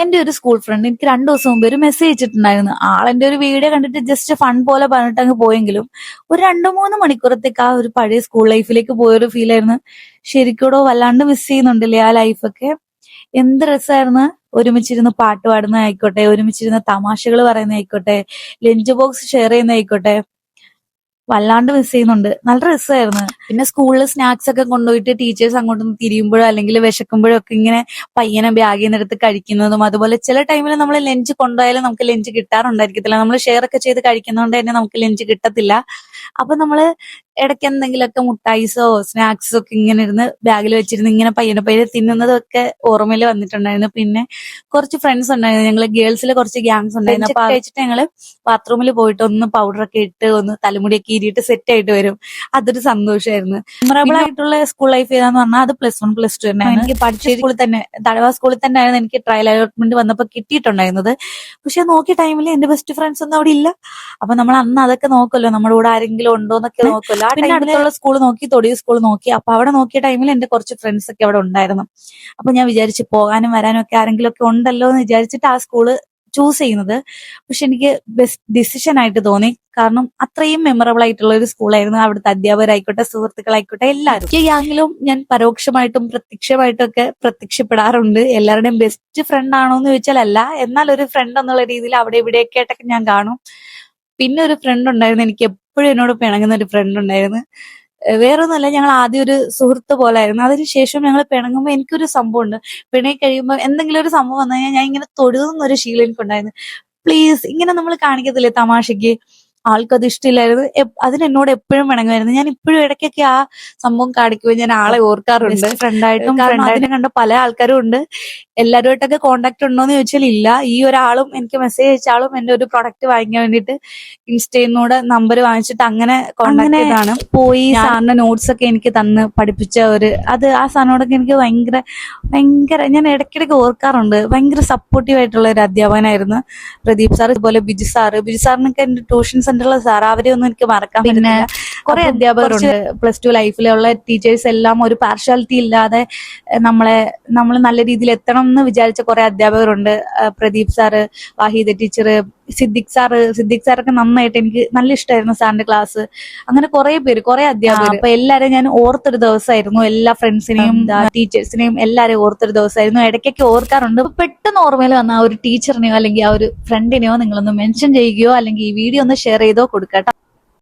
എന്റെ ഒരു school front എനിക്ക് 2 ദിവസം മുമ്പ് ഒരു മെസ്സേജ് അയച്ചിട്ടുണ്ടായിരുന്നു. ആളെന്റെ ഒരു വീഡിയോ കണ്ടിട്ട് ജസ്റ്റ് ഫൺ പോലെ പറഞ്ഞിട്ട് അങ്ങ് പോയെങ്കിലും ഒരു 2-3 മണിക്കൂറത്തേക്ക് ആ ഒരു പഴയ സ്കൂൾ ലൈഫിലേക്ക് പോയൊരു ഫീൽ ആയിരുന്നു. ശരിക്കൂടോ വല്ലാണ്ട് മിസ് ചെയ്യുന്നുണ്ടല്ലേ ആ ലൈഫൊക്കെ. എന്ത് രസമായിരുന്നു. ഒരുമിച്ചിരുന്ന് പാട്ട് പാടുന്നതായിക്കോട്ടെ, ഒരുമിച്ചിരുന്ന് തമാശകൾ പറയുന്നതായിക്കോട്ടെ, ലഞ്ച് ബോക്സ് ഷെയർ ചെയ്യുന്നതായിക്കോട്ടെ, വല്ലാണ്ട് മിസ് ചെയ്യുന്നുണ്ട്. നല്ല രസമായിരുന്നു. പിന്നെ സ്കൂളിൽ സ്നാക്സ് ഒക്കെ കൊണ്ടുപോയിട്ട് ടീച്ചേഴ്സ് അങ്ങോട്ടൊന്ന് തിരിയുമ്പോഴോ അല്ലെങ്കിൽ വിശക്കുമ്പോഴോ ഒക്കെ ഇങ്ങനെ പയ്യനെ ബാഗിൽ നിന്ന് എടുത്ത് കഴിക്കുന്നതും, അതുപോലെ ചില ടൈമിൽ നമ്മൾ ലഞ്ച് കൊണ്ടുപോയാലും നമുക്ക് ലഞ്ച് കിട്ടാറുണ്ടായിരിക്കത്തില്ല. നമ്മൾ ഷെയർ ഒക്കെ ചെയ്ത് കഴിക്കുന്നതുകൊണ്ട് തന്നെ നമുക്ക് ലഞ്ച് കിട്ടത്തില്ല. അപ്പൊ നമ്മള് ഇടയ്ക്ക് എന്തെങ്കിലുമൊക്കെ മുട്ടായിസോ സ്നാക്സോ ഒക്കെ ഇങ്ങനെ ഇരുന്ന് ബാഗിൽ വെച്ചിരുന്ന് ഇങ്ങനെ പയ്യനെ പയ്യെ തിന്നുന്നതും ഒക്കെ ഓർമ്മയിൽ വന്നിട്ടുണ്ടായിരുന്നു. പിന്നെ കുറച്ച് ഫ്രണ്ട്സ് ഉണ്ടായിരുന്നു, ഞങ്ങള് ഗേൾസിലെ കുറച്ച് ഗ്യാങ്സ് ഉണ്ടായിരുന്നു. അപ്പൊ കഴിച്ചിട്ട് ഞങ്ങള് ബാത്റൂമിൽ പോയിട്ട് ഒന്ന് പൗഡറൊക്കെ ഇട്ട് ഒന്ന് തലമുടിയൊക്കെ ഇരിയിട്ട് സെറ്റ് ആയിട്ട് വരും. അതൊരു സന്തോഷമായിരുന്നു. മെമ്മറബിൾ ആയിട്ടുള്ള സ്കൂൾ ലൈഫ് ഏതാന്ന് പറഞ്ഞാൽ അത് +1 +2 തന്നെയാണ്. എനിക്ക് പഠിച്ച സ്കൂളിൽ തന്നെ, തഴവ സ്കൂളിൽ തന്നെ ആയിരുന്നു എനിക്ക് ട്രയൽ അലോട്ട്മെന്റ് വന്നപ്പോൾ കിട്ടിയിട്ടുണ്ടായിരുന്നത്. പക്ഷെ നോക്കിയ ടൈമിൽ എന്റെ ബെസ്റ്റ് ഫ്രണ്ട്സ് ഒന്നും അവിടെ ഇല്ല. അപ്പൊ നമ്മൾ അന്ന് അതൊക്കെ നോക്കുമല്ലോ, നമ്മുടെ കൂടെ ആരെങ്കിലും ഉണ്ടോന്നൊക്കെ നോക്കുമല്ലോ. പിന്നെ അടുത്തുള്ള സ്കൂൾ നോക്കി, തൊടിയ സ്കൂൾ നോക്കി. അപ്പൊ അവിടെ നോക്കിയ ടൈമിൽ എന്റെ കുറച്ച് ഫ്രണ്ട്സ് ഒക്കെ അവിടെ ഉണ്ടായിരുന്നു. അപ്പൊ ഞാൻ വിചാരിച്ചു പോകാനും വരാനും ഒക്കെ ആരെങ്കിലും ഒക്കെ ഉണ്ടല്ലോ എന്ന് വിചാരിച്ചിട്ട് ആ സ്കൂള് ചൂസ് ചെയ്യുന്നത്. പക്ഷെ എനിക്ക് ബെസ്റ്റ് ഡിസിഷൻ ആയിട്ട് തോന്നി. കാരണം അത്രയും മെമ്മറബിൾ ആയിട്ടുള്ള ഒരു സ്കൂളായിരുന്നു. അവിടുത്തെ അധ്യാപകരായിക്കോട്ടെ, സുഹൃത്തുക്കളായിക്കോട്ടെ, എല്ലാവരും. ഈ ഗ്യാങ്ങിലും ഞാൻ പരോക്ഷമായിട്ടും പ്രത്യക്ഷമായിട്ടും ഒക്കെ പ്രത്യക്ഷപ്പെടാറുണ്ട്. എല്ലാവരുടെയും ബെസ്റ്റ് ഫ്രണ്ട് ആണോ എന്ന് ചോദിച്ചാൽ അല്ല, എന്നാൽ ഒരു ഫ്രണ്ട് എന്നുള്ള രീതിയിൽ അവിടെ ഇവിടെയൊക്കെ ആയിട്ടൊക്കെ ഞാൻ കാണും. പിന്നെ ഒരു ഫ്രണ്ട് ഉണ്ടായിരുന്നു, എനിക്ക് എപ്പോഴും എന്നോട് പിണങ്ങുന്ന ഒരു ഫ്രണ്ട് ഉണ്ടായിരുന്നു. വേറൊന്നുമല്ല, ഞങ്ങൾ ആദ്യം ഒരു സുഹൃത്ത് പോലായിരുന്നു. അതിനുശേഷം ഞങ്ങൾ പിണങ്ങുമ്പോൾ എനിക്കൊരു സംഭവമുണ്ട്. പിണങ്ങി കഴിയുമ്പോൾ എന്തെങ്കിലും ഒരു സംഭവം വന്നു കഴിഞ്ഞാൽ ഞാൻ ഇങ്ങനെ തൊഴുതുന്നൊരു ശീലം എനിക്കുണ്ടായിരുന്നു. പ്ലീസ്, ഇങ്ങനെ നമ്മൾ കാണിക്കത്തില്ലേ തമാശക്ക്. ആൾക്കത് ഇഷ്ടമില്ലായിരുന്നു. അതിന് എന്നോട് എപ്പോഴും പിണങ്ങുമായിരുന്നു. ഞാൻ ഇപ്പോഴും ഇടയ്ക്കൊക്കെ ആ സംഭവം കാണിക്കുമ്പോൾ ഞാൻ ആളെ ഓർക്കാറുണ്ട്. ഫ്രണ്ടായിട്ടും അതിനെ കണ്ട പല ആൾക്കാരും ഉണ്ട്. എല്ലാവരുമായിട്ടൊക്കെ കോണ്ടാക്ട് ഉണ്ടോന്ന് ചോദിച്ചാൽ ഇല്ല. ഈ ഒരാളും എനിക്ക് മെസ്സേജ് അയച്ച ആളും എന്റെ ഒരു പ്രൊഡക്റ്റ് വാങ്ങിക്കാൻ വേണ്ടിയിട്ട് ഇൻസ്റ്റയിലൂടെ നമ്പർ വാങ്ങിച്ചിട്ട് അങ്ങനെ കോണ്ടാക്ട് ചെയ്താണ്. പോയി സാറിന്റെ നോട്ട്സ് ഒക്കെ എനിക്ക് തന്ന് പഠിപ്പിച്ച ആ സാറിനോടൊക്കെ എനിക്ക് ഭയങ്കര ഭയങ്കര ഞാൻ ഇടയ്ക്കിടയ്ക്ക് ഓർക്കാറുണ്ട്. ഭയങ്കര സപ്പോർട്ടീവ് ആയിട്ടുള്ള ഒരു അധ്യാപകനായിരുന്നു പ്രദീപ് സാർ. ഇതുപോലെ ബിജു സാറിനൊക്കെ എന്റെ ട്യൂഷൻ സെന്ററിലെ സാർ, അവരെ ഒന്നും എനിക്ക് മറക്കാൻ പറ്റില്ല. കുറെ അധ്യാപകരുണ്ട് +2 ലൈഫിലുള്ള ടീച്ചേഴ്സ് എല്ലാം. ഒരു പാർഷ്യാലിറ്റി ഇല്ലാതെ നമ്മൾ നല്ല രീതിയിൽ എത്തണം എന്ന് വിചാരിച്ച കുറെ അധ്യാപകരുണ്ട്. പ്രദീപ് സാറ്, വാഹിദ ടീച്ചർ, സിദ്ദിഖ് സാറൊക്കെ നന്നായിട്ട്, എനിക്ക് നല്ല ഇഷ്ടമായിരുന്നു സാറിന്റെ ക്ലാസ്. അങ്ങനെ കുറെ അധ്യാപകർ. അപ്പൊ എല്ലാരെയും ഞാൻ ഓർത്തൊരു ദിവസമായിരുന്നു. എല്ലാ ഫ്രണ്ട്സിനെയും ടീച്ചേഴ്സിനെയും എല്ലാരെയും ഓർത്തൊരു ദിവസമായിരുന്നു. ഇടയ്ക്കൊക്കെ ഓർക്കാറുണ്ട്. പെട്ടെന്ന് ഓർമ്മയിൽ വന്ന ആ ഒരു ടീച്ചറിനെയോ അല്ലെങ്കിൽ ആ ഒരു ഫ്രണ്ടിനെയോ നിങ്ങളൊന്ന് മെൻഷൻ ചെയ്യുകയോ അല്ലെങ്കിൽ ഈ വീഡിയോ ഒന്ന് ഷെയർ ചെയ്തോ കൊടുക്കട്ടോ.